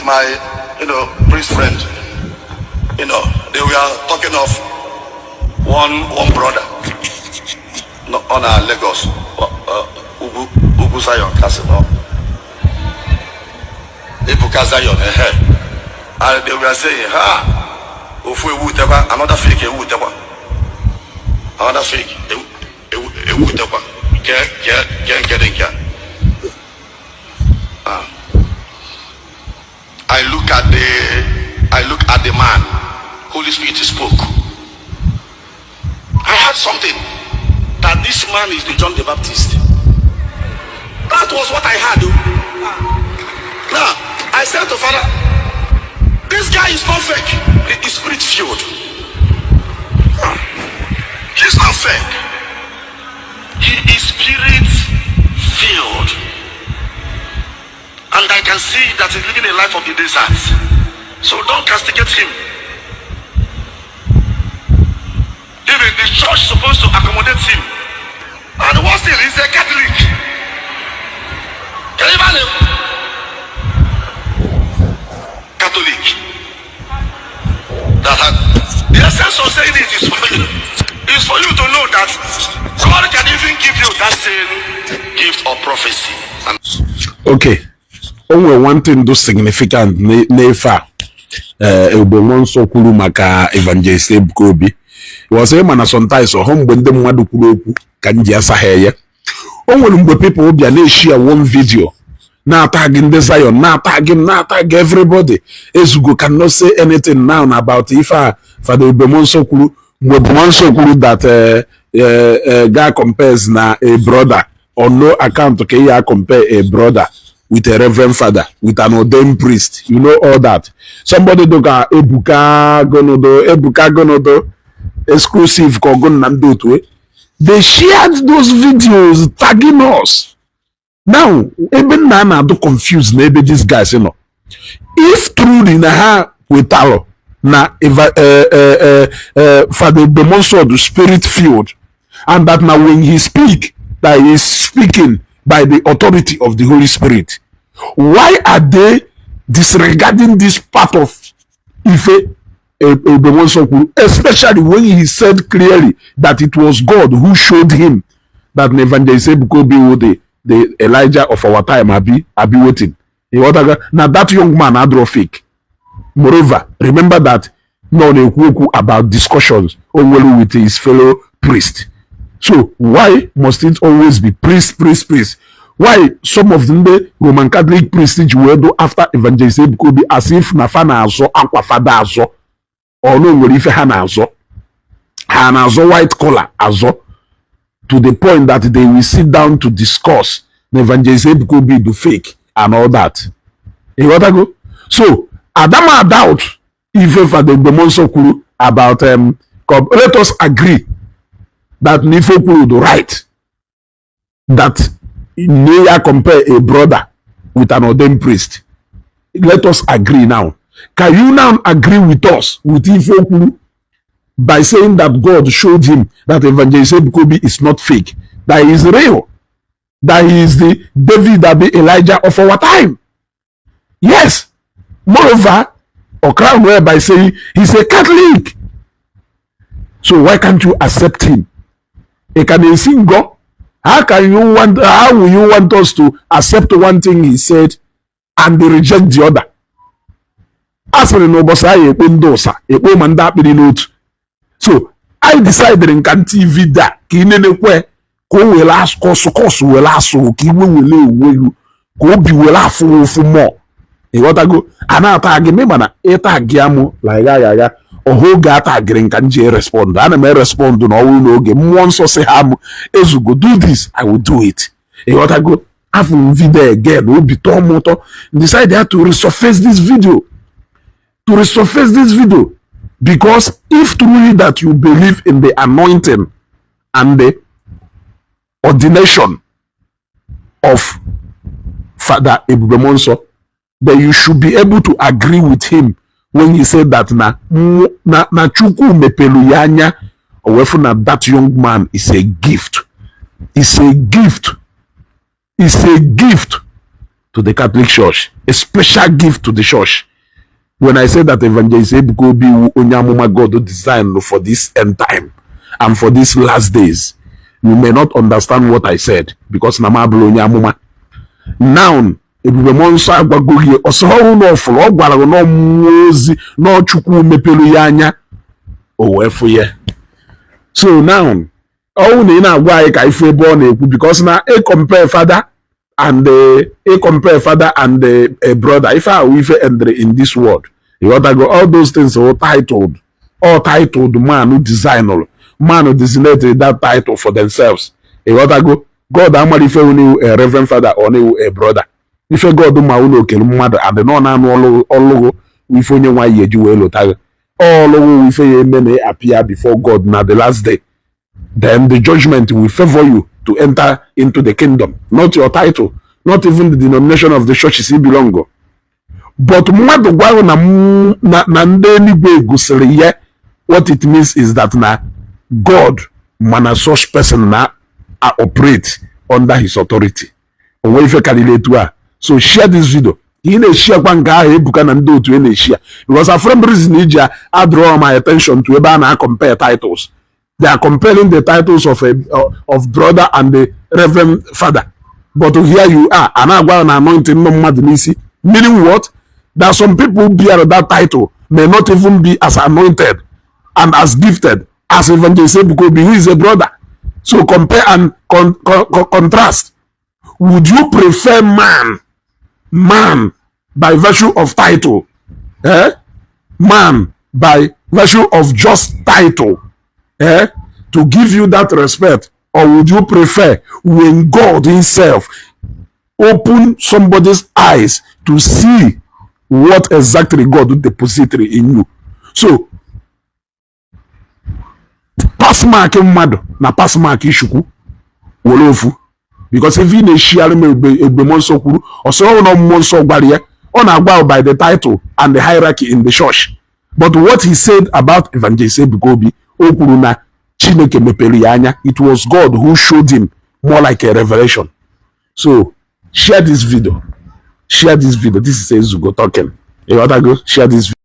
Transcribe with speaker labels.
Speaker 1: my, priest friend, they were talking of one brother on our Lagos, Ubu Zion Castle, Ebuka Zion, and they were saying, if we would ever, another fake, another fake, I look at the man. Holy Spirit spoke. I heard something that this man is the John the Baptist. That was what I heard. Now I said to Father, this guy is not fake. He is spirit filled. He's not fake. He is spirit filled. And I can see that he's living a life of the desert. So don't castigate him. Even the church is supposed to accommodate him. And what's still, he's a Catholic. Can you imagine? Catholic. The essence of saying it is for you to know that God can even give you that same gift of prophecy.
Speaker 2: Okay. Only one thing do significant nefa Ebube Mounso kwuru maka Evangelist Ebuka Obi was a man sometimes so home when them wadu kwuru okwu ka nji asaheye o nwere mgbe people obi na share one video na tag in the Zion na tag everybody ezugo cannot say anything now about if Father Ebube Mounso kwuru Ebube Mounso kwuru that guy compares na a brother or no account okay ya compare a brother with a reverend father, with an ordained priest. You know all that. Somebody do Ebuka Gonodo, exclusive Kogon. They shared those videos tagging us. Now, even Nana do confused maybe these guys, If truly na with Taro, na Father Ebube Mounso the spirit filled, and that now when he speak, that he is speaking by the authority of the Holy Spirit. Why are they disregarding this part of Ife, especially when he said clearly that it was God who showed him that Evangelist Ebuka Obi, the Elijah of our time, Abi waiting. Now that young man had draw fake. Moreover, remember that no about discussions with his fellow priest. So why must it always be priest? Why some of them the Roman Catholic prestige will do after Evangelist Ebuka Obi as if nafana azo aqua father azo or no will if hana azo white collar azo to the point that they will sit down to discuss the Evangelist Ebuka Obi do fake and all that. You want to go? So Adama doubt if Father Ebube Mounso Kuru about let us agree that Nifo Kuru do right that Neya compare a brother with an ordained priest. Let us agree now. Can you now agree with us with Ifo Kuru by saying that God showed him that Evangelist Ebuka Obi is not fake, that he is real, that he is the David that be Elijah of our time? Yes. Moreover, or crown where by saying he's a Catholic. So why can't you accept him? He can sing God. How will you want us to accept one thing he said and reject the other? So I decided in can TV that go will ask course will ask will be will ask for more. You want to go and I tag me mana etagiamu like ya or who got a green kanji respond and I may respond to no no game once or say ham is go do this I will do it. You want to go have video again will be torn motor decide to resurface this video because if truly that you believe in the anointing and the ordination of Father Ebube Mounso, then you should be able to agree with him when he said that na chuku mepeluyanya or that young man is a gift. It's a gift to to the Catholic Church, a special gift to the church. When I say that Evangelist Ebuka Obi Onyamuma God designed for this end time and for these last days, you may not understand what I said because Namablo Onyamuma. Now, Ebube Mounso agwagogie osoho no ofolo ogwara no mozi no chukwu mepelu ya anya o wefu ye. So now all na ina agwa ai ka ifu ebe ọ na-ekwu because na compare father and a brother. If I will enter in this world, you ought to go all those things are all titled man who designed, man who designated that title for themselves. You ought to go God amali if you a reverend father or a brother. If you go do mauno kill mother and the non all if only why you will all if you may appear before God now the last day. Then the judgment will favor you to enter into the kingdom, not your title, not even the denomination of the church you belong. But what it means is that now God man such person now operate under his authority. So share this video. Share because from reason I draw my attention to a compare titles. They are comparing the titles of brother and the reverend father. But here you are, and I go anointing meaning what? That some people bear that title may not even be as anointed and as gifted as Evangelist Ebuka Obi, who is a brother. So compare and contrast. Would you prefer man by virtue of title, man by virtue of just title, to give you that respect, or would you prefer when God himself open somebody's eyes to see what exactly God would deposit in you? So pass mark mad na pass mark ishuku wolofu, because if you share me Ebube Mounso kwuru also no Mounso gbariye on agba by the title and the hierarchy in the church. But what he said about Evangelist Ebuka Obi okwuru na Chineke mepelu ya anya, it was God who showed him more like a revelation. So share this video. Share this video. This is Ezugo talking. You want to go share this video.